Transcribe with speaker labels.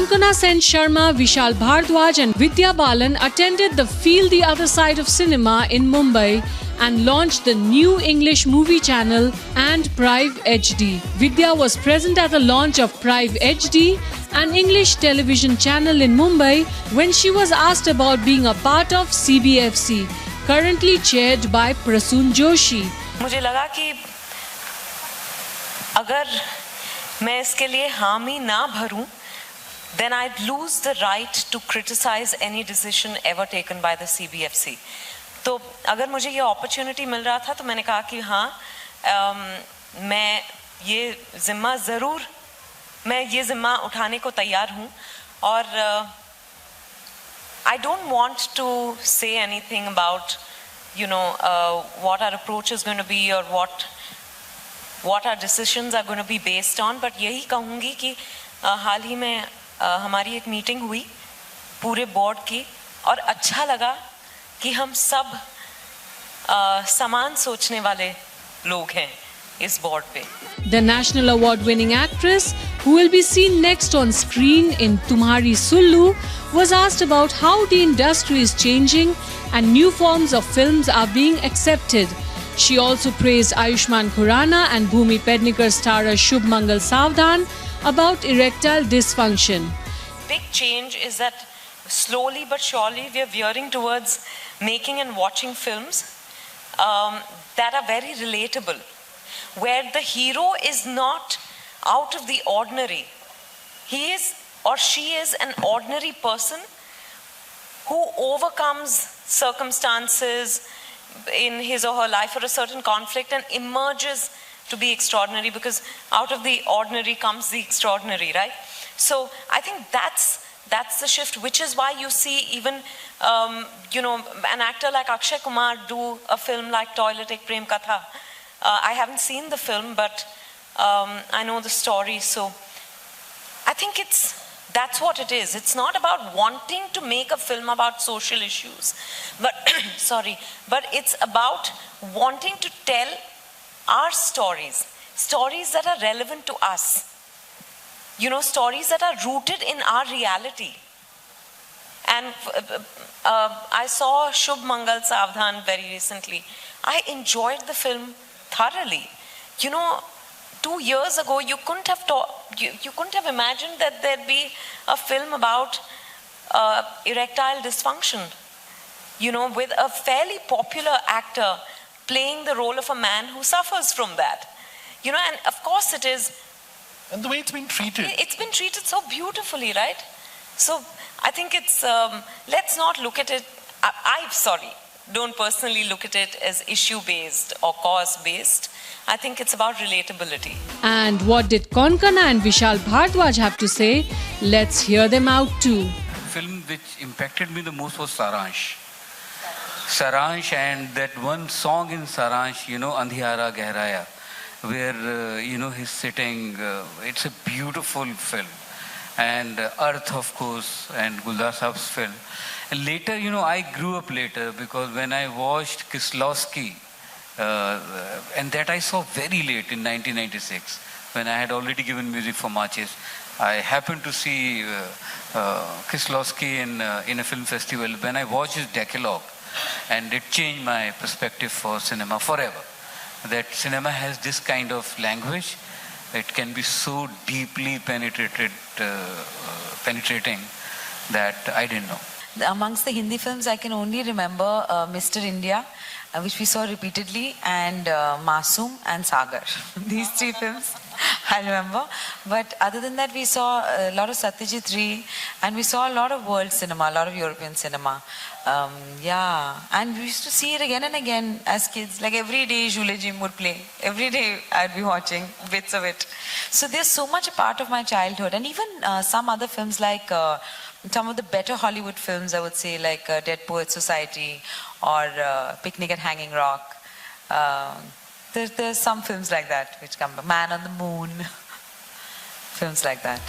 Speaker 1: Konkona Sen Sharma, Vishal Bhardwaj and Vidya Balan attended the Feel the Other Side of Cinema in Mumbai and launched the new English movie channel and Prive HD. Vidya was present at the launch of Prive HD, an English television channel in Mumbai, when she was asked about being a part of CBFC, currently chaired by Prasoon Joshi.
Speaker 2: मुझे लगा कि अगर मैं इसके लिए हामी ना भरूं, then I'd lose the right to criticize any decision ever taken by the CBFC. तो अगर मुझे ये opportunity मिल रहा था तो मैंने कहा कि हाँ, मैं ये ज़िम्मा उठाने को तैयार हूँ और I don't want to say anything about, what our approach is going to be or what our decisions are going to be based on, but यही कहूँगी कि हाल ही में हमारी एक मीटिंग हुई पूरे बोर्ड की और अच्छा लगा कि हम सब समान सोचने वाले लोग हैं इस बोर्ड पे.
Speaker 1: The national award-winning actress, who will be seen next on screen in Tumhari Sullu, was asked about how the industry is changing and new forms of films are being accepted. She also praised Ayushmann Khurrana and Bhumi Pednekar starrer Shubh Mangal Savdhan about erectile dysfunction.
Speaker 2: Big change is that slowly but surely we are veering towards making and watching films that are very relatable, where the hero is not out of the ordinary. He is or she is an ordinary person who overcomes circumstances in his or her life or a certain conflict and emerges to be extraordinary, because out of the ordinary comes the extraordinary, right? So I think that's the shift, which is why you see even an actor like Akshay Kumar do a film like Toilet Ek Prem Katha. I haven't seen the film, but I know the story. So I think that's what it is. It's not about wanting to make a film about social issues, but but it's about wanting to tell our stories that are relevant to us. Stories that are rooted in our reality. And I saw Shubh Mangal Savdhan very recently. I enjoyed the film thoroughly. 2 years ago, you couldn't have imagined that there'd be a film about erectile dysfunction, with a fairly popular actor playing the role of a man who suffers from that. And of course it is.
Speaker 3: And the way it's been treated.
Speaker 2: It's been treated so beautifully, right? So I think it's, let's not look at it, don't personally look at it as issue-based or cause-based. I think it's about relatability.
Speaker 1: And what did Konkona and Vishal Bhardwaj have to say? Let's hear them out too.
Speaker 4: The film which impacted me the most was Saransh. Saransh, and that one song in Saransh, Andhiyara Gehraya, where, he's sitting, it's a beautiful film. And Earth, of course, and Guldar Saab's film. And later, I grew up later, because when I watched Kieslowski, and that I saw very late in 1996, when I had already given music for marches, I happened to see Kieslowski in a film festival. When I watched his Decalogue, and it changed my perspective for cinema forever. That cinema has this kind of language. It can be so deeply penetrating that I didn't know.
Speaker 5: Amongst the Hindi films, I can only remember Mr. India, which we saw repeatedly, and Masoom and Sagar. These 3 films I remember. But other than that, we saw a lot of Satyajit Ray, and we saw a lot of world cinema, a lot of European cinema. And we used to see it again and again as kids. Like every day, Jule Jim would play. Every day, I'd be watching bits of it. So there's so much a part of my childhood. And even some other films, like some of the better Hollywood films, I would say, like Dead Poets Society or Picnic at Hanging Rock. There's some films like that which come, Man on the Moon, films like that.